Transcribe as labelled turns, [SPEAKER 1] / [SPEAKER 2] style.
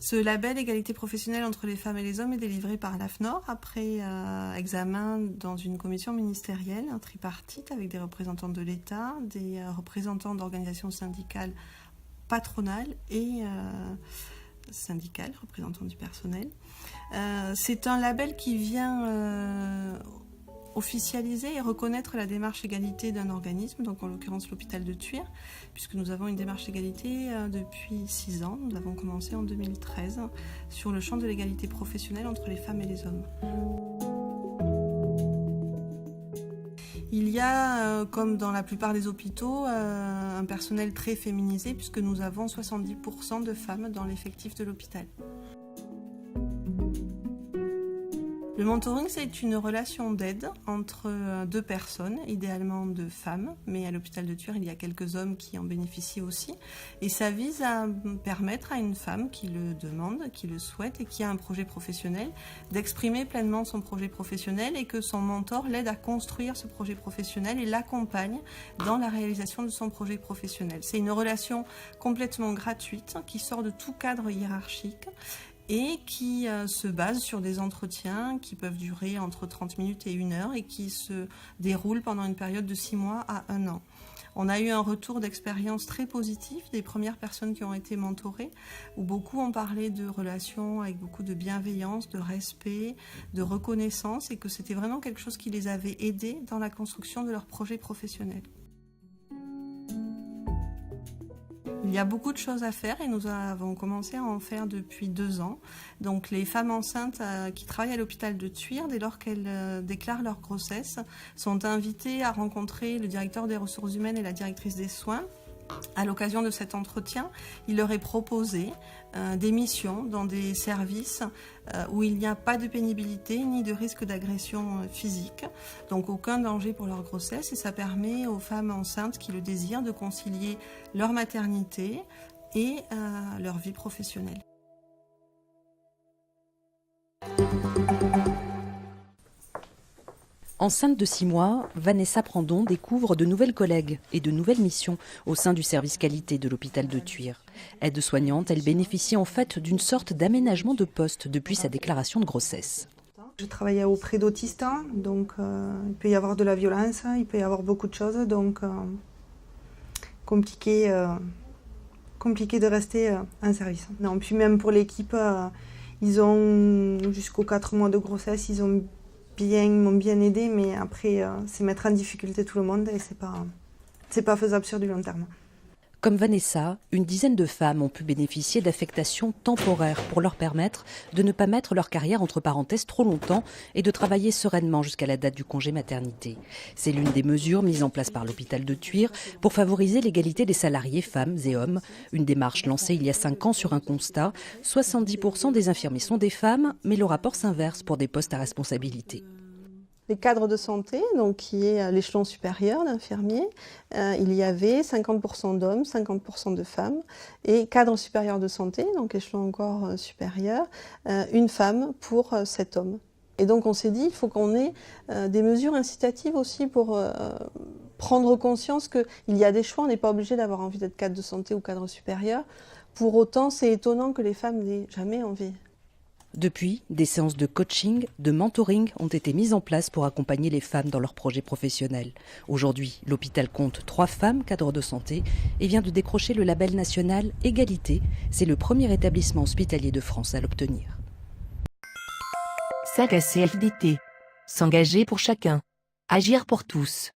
[SPEAKER 1] Ce label égalité professionnelle entre les femmes et les hommes est délivré par l'AFNOR après examen dans une commission ministérielle, un tripartite avec des représentants de l'État, des représentants d'organisations syndicales patronales et syndicales, représentants du personnel. C'est un label qui vient officialiser et reconnaître la démarche égalité d'un organisme, donc en l'occurrence l'hôpital de Thuir, puisque nous avons une démarche égalité depuis 6 ans. Nous avons commencé en 2013 sur le champ de l'égalité professionnelle entre les femmes et les hommes. Il y a, comme dans la plupart des hôpitaux, un personnel très féminisé, puisque nous avons 70% de femmes dans l'effectif de l'hôpital. Le mentoring, c'est une relation d'aide entre deux personnes, idéalement deux femmes, mais à l'hôpital de Thuir, il y a quelques hommes qui en bénéficient aussi. Et ça vise à permettre à une femme qui le demande, qui le souhaite et qui a un projet professionnel, d'exprimer pleinement son projet professionnel et que son mentor l'aide à construire ce projet professionnel et l'accompagne dans la réalisation de son projet professionnel. C'est une relation complètement gratuite qui sort de tout cadre hiérarchique et qui se base sur des entretiens qui peuvent durer entre 30 minutes et 1 heure et qui se déroulent pendant une période de 6 mois à 1 an. On a eu un retour d'expérience très positif des premières personnes qui ont été mentorées, où beaucoup ont parlé de relations avec beaucoup de bienveillance, de respect, de reconnaissance, et que c'était vraiment quelque chose qui les avait aidés dans la construction de leur projet professionnel. Il y a beaucoup de choses à faire et nous avons commencé à en faire depuis 2 ans. Donc les femmes enceintes qui travaillent à l'hôpital de Thuir, dès lors qu'elles déclarent leur grossesse, sont invitées à rencontrer le directeur des ressources humaines et la directrice des soins. À l'occasion de cet entretien, il leur est proposé des missions dans des services où il n'y a pas de pénibilité ni de risque d'agression physique, donc aucun danger pour leur grossesse, et ça permet aux femmes enceintes qui le désirent de concilier leur maternité et leur vie professionnelle.
[SPEAKER 2] Enceinte de 6 mois, Vanessa Prandon découvre de nouvelles collègues et de nouvelles missions au sein du service qualité de l'hôpital de Thuir. Aide-soignante, elle bénéficie en fait d'une sorte d'aménagement de poste depuis sa déclaration de grossesse.
[SPEAKER 3] Je travaillais auprès d'autistes, donc il peut y avoir de la violence, il peut y avoir beaucoup de choses, donc compliqué de rester en service. Non, puis même pour l'équipe, ils ont jusqu'aux 4 mois de grossesse, ils m'ont bien aidé, mais après c'est mettre en difficulté tout le monde et c'est pas faisable sur du long terme.
[SPEAKER 2] Comme Vanessa, une dizaine de femmes ont pu bénéficier d'affectations temporaires pour leur permettre de ne pas mettre leur carrière entre parenthèses trop longtemps et de travailler sereinement jusqu'à la date du congé maternité. C'est l'une des mesures mises en place par l'hôpital de Thuir pour favoriser l'égalité des salariés femmes et hommes. Une démarche lancée il y a 5 ans sur un constat. 70% des infirmiers sont des femmes, mais le rapport s'inverse pour des postes à responsabilité.
[SPEAKER 3] Les cadres de santé, donc qui est l'échelon supérieur d'infirmiers, il y avait 50% d'hommes, 50% de femmes, et cadre supérieur de santé, donc échelon encore supérieur, une femme pour 7 hommes. Et donc on s'est dit, il faut qu'on ait des mesures incitatives aussi pour prendre conscience qu'il y a des choix, on n'est pas obligé d'avoir envie d'être cadre de santé ou cadre supérieur. Pour autant, c'est étonnant que les femmes n'aient jamais envie.
[SPEAKER 2] Depuis, des séances de coaching, de mentoring ont été mises en place pour accompagner les femmes dans leurs projets professionnels. Aujourd'hui, l'hôpital compte 3 femmes cadres de santé et vient de décrocher le label national Égalité. C'est le premier établissement hospitalier de France à l'obtenir.
[SPEAKER 4] CFDT. S'engager pour chacun. Agir pour tous.